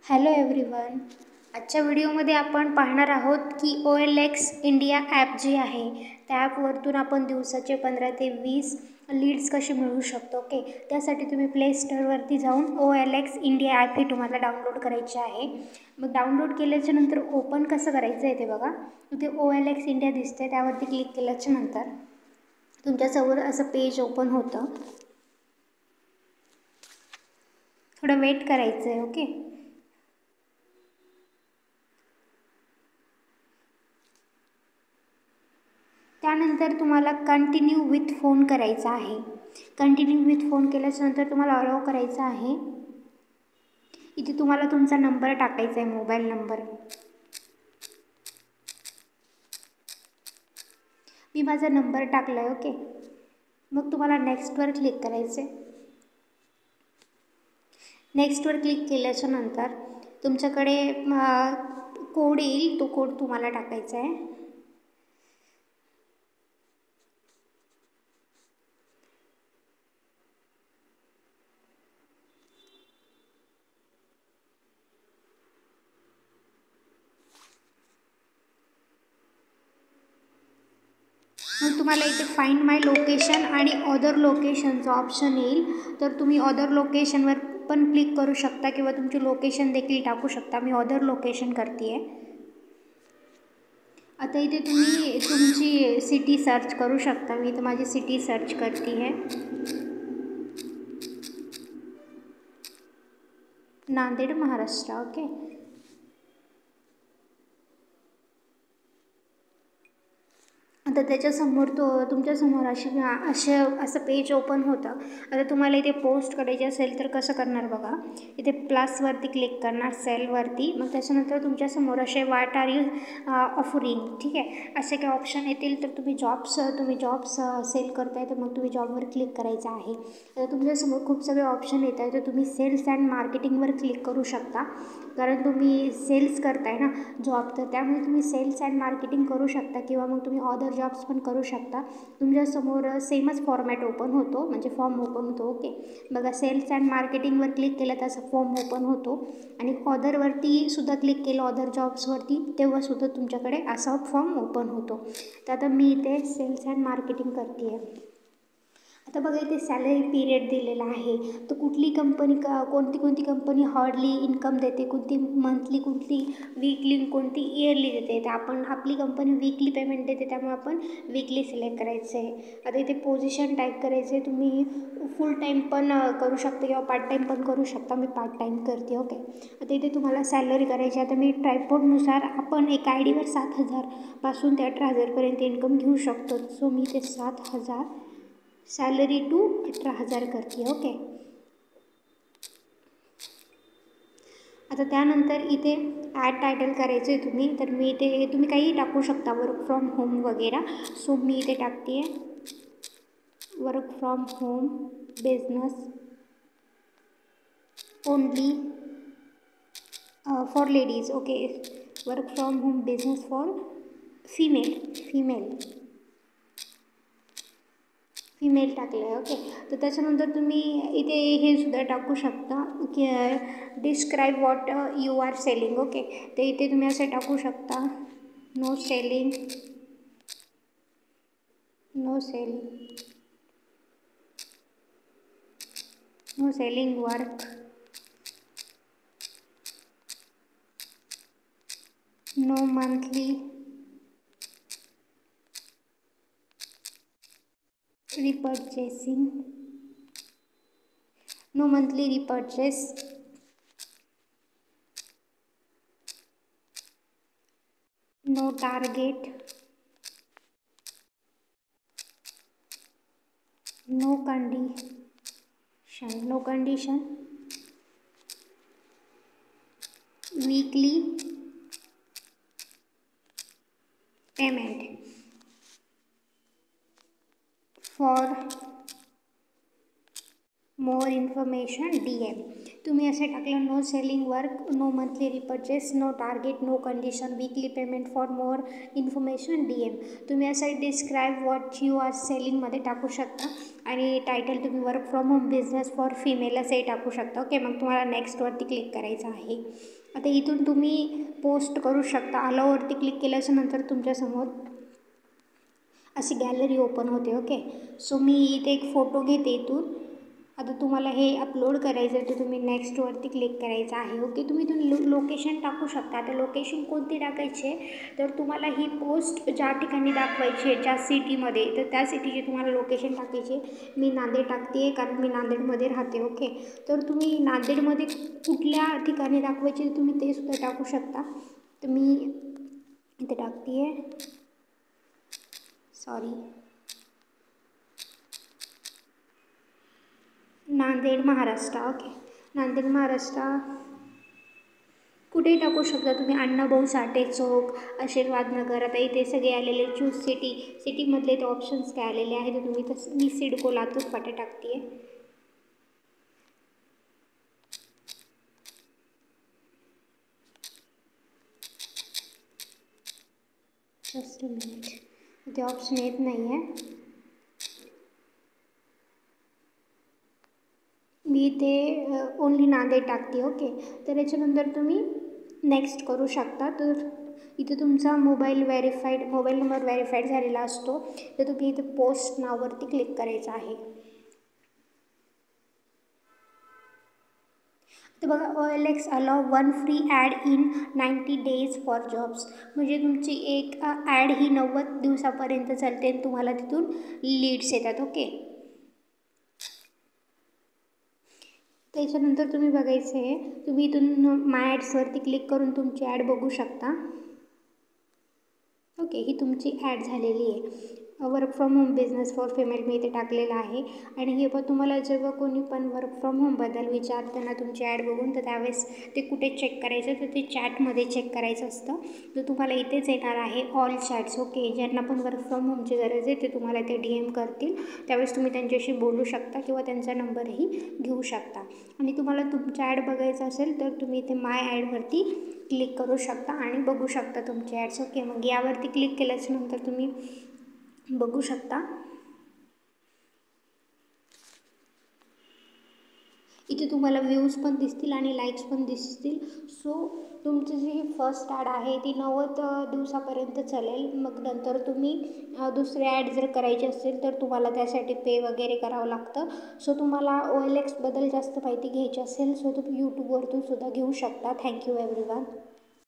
Hello everyone. आजच्या व्हिडिओमध्ये आपण पाहणार आहोत की OLX इंडिया ॲप जी आहे त्या ॲपवरतून आपण दिवसाचे 15 ते 20 लीड्स कसे मिळवू शकतो. ओके, त्यासाठी तुम्ही प्ले स्टोअरवरती जाऊन OLX इंडिया ॲप हे तुम्हाला डाउनलोड करायचे आहे. मग डाउनलोड केल्याच्या नंतर ओपन कसं करायचं आहे ते बघा. इथे OLX इंडिया दिसते, त्यावरती क्लिक केल्याच्या नंतर तुमच्यासमोर असं पेज ओपन होतं. थोडं वेट करायचं आहे. ओके, त्यानंतर तुम्हाला कंटिन्यू विथ फोन करायचा आहे. कंटिन्यू विथ फोन केल्याच्यानंतर तुम्हाला अलाउ करायचं आहे. इथे तुम्हाला तुमचा नंबर टाकायचा आहे, मोबाईल नंबर. मी माझा नंबर टाकला आहे. ओके, मग तुम्हाला नेक्स्टवर क्लिक करायचं आहे. नेक्स्टवर क्लिक केल्याच्या नंतर तुमच्याकडे कोड येईल, तो कोड तुम्हाला टाकायचा आहे. मग तुम्हाला इथे फाइंड माय लोकेशन आणि अदर लोकेशनचं ऑप्शन येईल, तर तुम्ही अदर लोकेशनवर पण क्लिक करू शकता किंवा तुमची लोकेशन देखील टाकू शकता. मी अदर लोकेशन करते आहे. आता इथे तुम्ही तुमची सिटी सर्च करू शकता. मी इथं माझी सिटी सर्च करते आहे, नांदेड, महाराष्ट्र. ओके, आता त्याच्यासमोर तुमच्यासमोर असं पेज ओपन होतं. आता तुम्हाला इथे पोस्ट करायची असेल तर कसं करणार बघा. इथे प्लसवरती क्लिक करणार, सेलवरती. मग त्याच्यानंतर तुमच्यासमोर असे व्हॉट आर यू ऑफरिंग, ठीक आहे, असे काही ऑप्शन येतील. तर तुम्ही जॉब्स सेल करताय तर मग तुम्ही जॉबवर क्लिक करायचं आहे. तर तुमच्यासमोर खूप सगळे ऑप्शन येत आहे. तर तुम्ही सेल्स अँड मार्केटिंगवर क्लिक करू शकता, कारण तुम्ही सेल्स करताय ना जॉब, तर त्यामुळे तुम्ही सेल्स अँड मार्केटिंग करू शकता किंवा मग तुम्ही अदर जॉब्स पण करू शकता. तुमच्यासमोर सेमच फॉर्मॅट ओपन होतो, म्हणजे फॉर्म ओपन होतो. ओके, बघा, सेल्स अँड मार्केटिंगवर क्लिक केलं तर असा फॉर्म ओपन होतो आणि अदरवरती सुद्धा क्लिक केलं, अदर जॉब्सवरती, तेव्हासुद्धा तुमच्याकडे असा फॉर्म ओपन होतो. तर आता मी इथे सेल्स अँड मार्केटिंग करते आहे. आता बघा, इथे सॅलरी पिरियड दिलेला आहे. तर कुठली कंपनी कोणती कंपनी हार्डली इन्कम देते, कोणती मंथली, कोणती वीकली, कोणती इयरली देते. तर आपली कंपनी वीकली पेमेंट देते, त्यामुळे आपण वीकली सिलेक्ट करायचं आहे. आता इथे पोझिशन टाईप करायचं आहे. तुम्ही फुल टाईम पण करू शकता किंवा पार्ट टाईम पण करू शकता. मी पार्ट टाईम करते. ओके, आता इथे तुम्हाला सॅलरी करायची. आता मी ट्रायपॉडनुसार आपण एक आयडीवर 7,000 पासून ते 18,000पर्यंत इन्कम घेऊ शकतो. सो मी इथे 7,000 सॅलरी टू 18,000 करते. ओके, आता त्यानंतर इथे ॲड टायटल करायचं आहे तुम्ही. तर मी इथे तुम्ही काही टाकू शकता, वर्क फ्रॉम होम वगैरे. सो मी इथे टाकते आहे work from home business only for ladies. Okay, work from home business for female टाकलं आहे. ओके, तर त्याच्यानंतर तुम्ही इथे हे सुद्धा टाकू शकता की describe what you are selling. Okay, तर इथे तुम्ही असे टाकू शकता, no selling work, no monthly repurchasing, no monthly repurchase, no target, no condition, weekly payment for more information DM. तुम्ही असं टाकलं no selling work, no monthly repurchase, no target, no condition, weekly payment. For more information DM. तुम्ही असं describe what you are सेलिंगमध्ये टाकू शकता आणि title तुम्ही work from home business for female असंही टाकू शकता. ओके, मग तुम्हाला नेक्स्टवरती क्लिक करायचं आहे. आता इथून तुम्ही पोस्ट करू शकता. अलावरती क्लिक केल्याच्या नंतर तुमच्यासमोर अशी गॅलरी ओपन होते. ओके, सो मी इथे एक फोटो घेते इथून. आता तुम्हाला हे अपलोड करायचं आहे तर तुम्ही नेक्स्टवरती क्लिक करायचं आहे. ओके, तुम्ही इथून लोकेशन टाकू शकता. आता लोकेशन कोणती टाकायची आहे तर तुम्हाला ही पोस्ट ज्या ठिकाणी दाखवायची आहे, ज्या सिटीमध्ये, तर त्या सिटीची तुम्हाला लोकेशन टाकायची. मी नांदेड टाकते आहे कारण मी नांदेडमध्ये राहते. ओके, तर तुम्ही नांदेडमध्ये कुठल्या ठिकाणी दाखवायची तुम्ही ते सुद्धा टाकू शकता. तर मी इथे टाकते आहे, सॉरी, नांदेड महाराष्ट्र. ओके, नांदेड महाराष्ट्र कुठेही टाकू शकता तुम्ही. अण्णाभाऊ साठे चौक, आशीर्वाद नगर. आता इथे सगळे आलेले चूज सिटी, सिटीमधले ते ऑप्शन्स काय आलेले आहेत तर तुम्ही तसं मी सिडको लातूर फाटे टाकते आहे. जस्ट अ मिनिट, ते ऑप्शन येत नाही आहे. मी इथे ओन्ली नांदेड टाकते. ओके, तर याच्यानंतर तुम्ही नेक्स्ट करू शकता. तर इथे तुमचा मोबाईल नंबर व्हेरीफाईड झालेला असतो. तर तुम्ही इथे पोस्ट नाववरती क्लिक करायचं आहे. तर बघा, OLX allow 1 free ad in 90 days for jobs. म्हणजे तुमची एक ॲड ही 90 दिवसापर्यंत चालते आणि तुम्हाला तिथून लीड्स येतात. ओके, त्याच्यानंतर तुम्ही बघायचं आहे, तुम्ही इथून माय ॲड्सवरती क्लिक करून तुमची ॲड बघू शकता. ओके, ही तुमची ॲड झालेली आहे. Work from home business for female मी इथे टाकलेलं आहे. आणि हे पण तुम्हाला जेव्हा कोणी पण वर्क फ्रॉम होमबद्दल विचारताना तुमची ॲड बघून, तर त्यावेळेस ते कुठे चेक करायचं तर ते चॅटमध्ये चेक करायचं असतं. तर तुम्हाला इथेच येणार आहे ऑल चॅट्स. ओके, ज्यांना पण वर्क फ्रॉम होमची गरज आहे ते तुम्हाला ते DM करतील. त्यावेळेस तुम्ही त्यांच्याशी बोलू शकता किंवा त्यांचा नंबरही घेऊ शकता. आणि तुम्हाला तुमच्या ॲड बघायचं असेल तर तुम्ही इथे माय ॲडवरती क्लिक करू शकता आणि बघू शकता तुमचे ॲड्स. ओके, मग यावरती क्लिक केल्याच्यानंतर तुम्ही बघू शकता इथे तुम्हाला व्ह्यूज पण दिसतील आणि लाईक्स पण दिसतील. सो तुमची जी फर्स्ट ॲड आहे ती 90 दिवसापर्यंत चालेल. मग नंतर तुम्ही दुसरी ॲड जर करायची असेल तर तुम्हाला त्यासाठी पे वगैरे करावं लागतं. सो तुम्हाला OLXबद्दल जास्त माहिती घ्यायची असेल सो तुम्ही यूट्यूबवरतून सुद्धा घेऊ शकता. Thank you everyone.